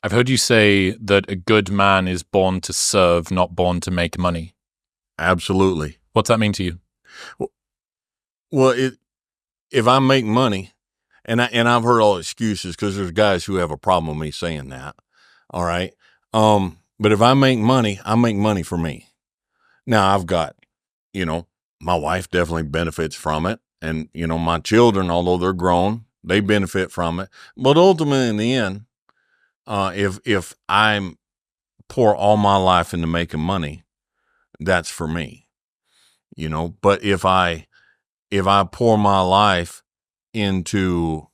I've heard you say that a good man is born to serve, not born to make money. Absolutely. What's that mean to you? Well, if I make money, and I've heard all excuses because there's guys who have a problem with me saying that. All right. But if I make money for me. Now I've got, my wife definitely benefits from it. And, my children, although they're grown, they benefit from it. But ultimately in the end, if I'm pour all my life into making money, that's for me, but if I pour my life into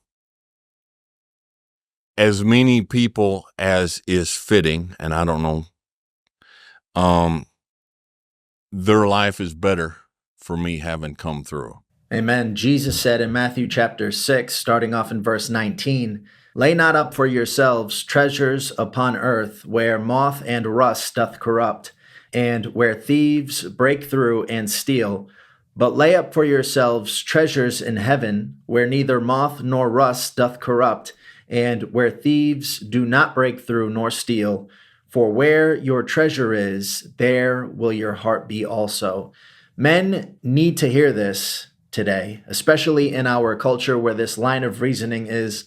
as many people as is fitting, and I don't know, their life is better for me having come through. Amen. Jesus said in Matthew chapter 6, starting off in verse 19, "Lay not up for yourselves treasures upon earth, where moth and rust doth corrupt, and where thieves break through and steal. But lay up for yourselves treasures in heaven, where neither moth nor rust doth corrupt, and where thieves do not break through nor steal. For where your treasure is, there will your heart be also." Men need to hear this today, especially in our culture where this line of reasoning is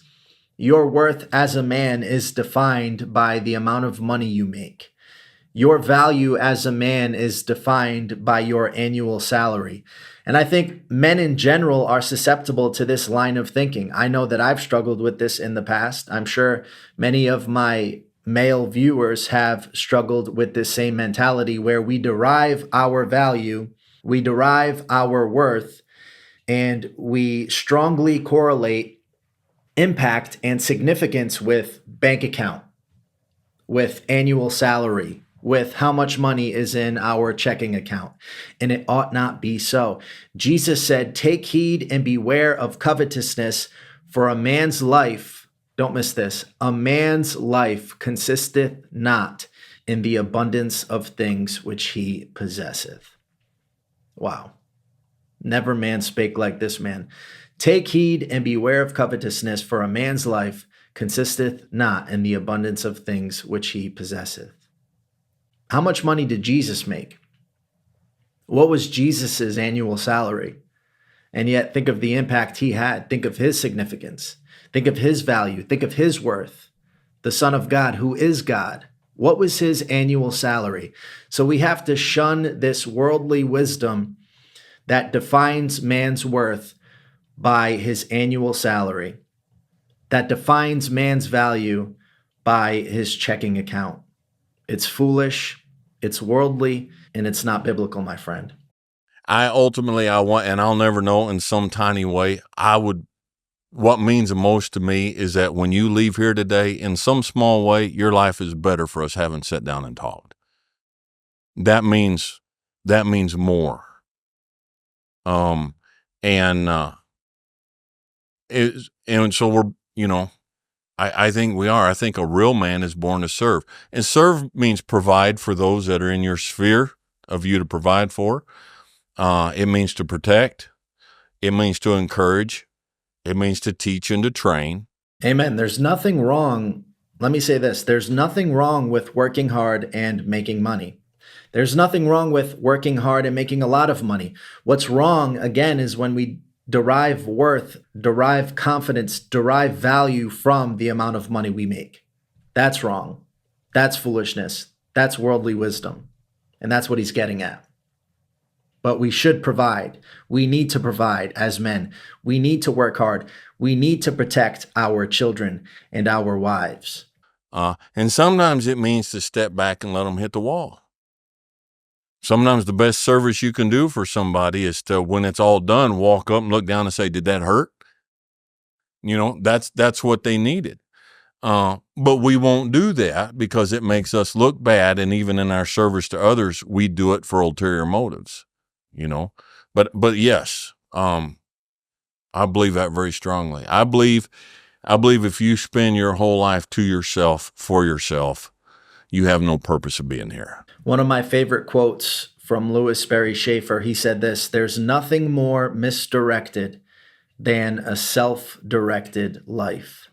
your worth as a man is defined by the amount of money you make. Your value as a man is defined by your annual salary. And I think men in general are susceptible to this line of thinking. I know that I've struggled with this in the past. I'm sure many of my male viewers have struggled with this same mentality where we derive our value, we derive our worth, and we strongly correlate impact and significance with bank account, with annual salary, with how much money is in our checking account. And it ought not be so. Jesus said, "Take heed and beware of covetousness, for a man's life," don't miss this, "a man's life consisteth not in the abundance of things which he possesseth." Wow. Never man spake like this man. "Take heed and beware of covetousness, for a man's life consisteth not in the abundance of things which he possesseth." How much money did Jesus make? What was Jesus's annual salary? And yet think of the impact he had. Think of his significance. Think of his value. Think of his worth. The Son of God, who is God. What was his annual salary? So we have to shun this worldly wisdom that defines man's worth by his annual salary, that defines man's value by his checking account. It's foolish, it's worldly, and it's not biblical, my friend. I want, and I'll never know in some tiny way, what means the most to me is that when you leave here today, in some small way, your life is better for us having sat down and talked. That means more. And so I think we are. I think a real man is born to serve. And serve means provide for those that are in your sphere of you to provide for. It means to protect. It means to encourage. It means to teach and to train. Amen. There's nothing wrong. Let me say this. There's nothing wrong with working hard and making money. There's nothing wrong with working hard and making a lot of money. What's wrong, again, is when we derive worth, derive confidence, derive value from the amount of money we make. That's wrong. That's foolishness. That's worldly wisdom. And that's what he's getting at. But we should provide. We need to provide as men. We need to work hard. We need to protect our children and our wives. And sometimes it means to step back and let them hit the wall. Sometimes the best service you can do for somebody is to, when it's all done, walk up and look down and say, "Did that hurt?" That's what they needed. But we won't do that because it makes us look bad. And even in our service to others, we do it for ulterior motives, but yes, I believe that very strongly. I believe if you spend your whole life to yourself, for yourself, you have no purpose of being here. One of my favorite quotes from Louis Sperry Schaefer, he said this: "There's nothing more misdirected than a self-directed life."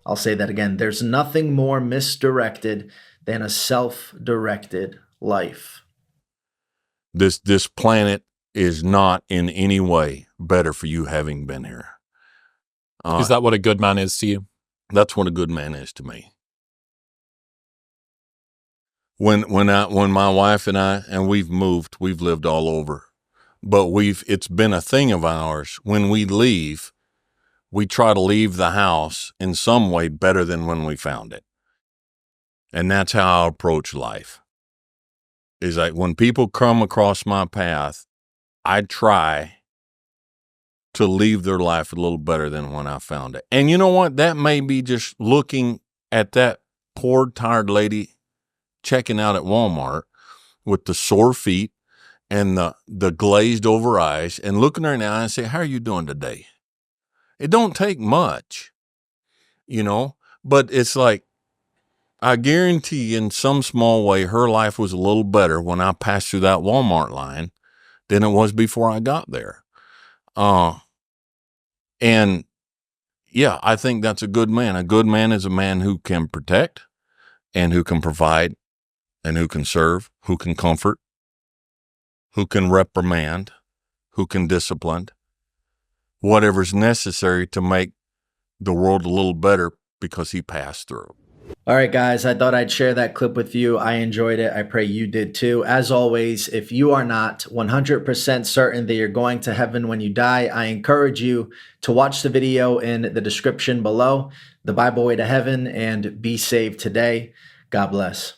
I'll say that again. There's nothing more misdirected than a self-directed life. This planet is not in any way better for you having been here. Is that what a good man is to you? That's what a good man is to me. When my wife and I, and we've lived all over, but it's been a thing of ours. When we leave, we try to leave the house in some way better than when we found it. And that's how I approach life. Is like when people come across my path, I try to leave their life a little better than when I found it. And you know what? That may be just looking at that poor, tired lady checking out at Walmart with the sore feet and the glazed over eyes and looking her in the eye and say, how are you doing today? It don't take much, but it's like, I guarantee in some small way, her life was a little better when I passed through that Walmart line than it was before I got there. And yeah, I think that's a good man. A good man is a man who can protect and who can provide and who can serve, who can comfort, who can reprimand, who can discipline, whatever's necessary to make the world a little better because he passed through. All right, guys, I thought I'd share that clip with you. I enjoyed it. I pray you did too. As always, if you are not 100% certain that you're going to heaven when you die, I encourage you to watch the video in the description below, The Bible Way to Heaven, and be saved today. God bless.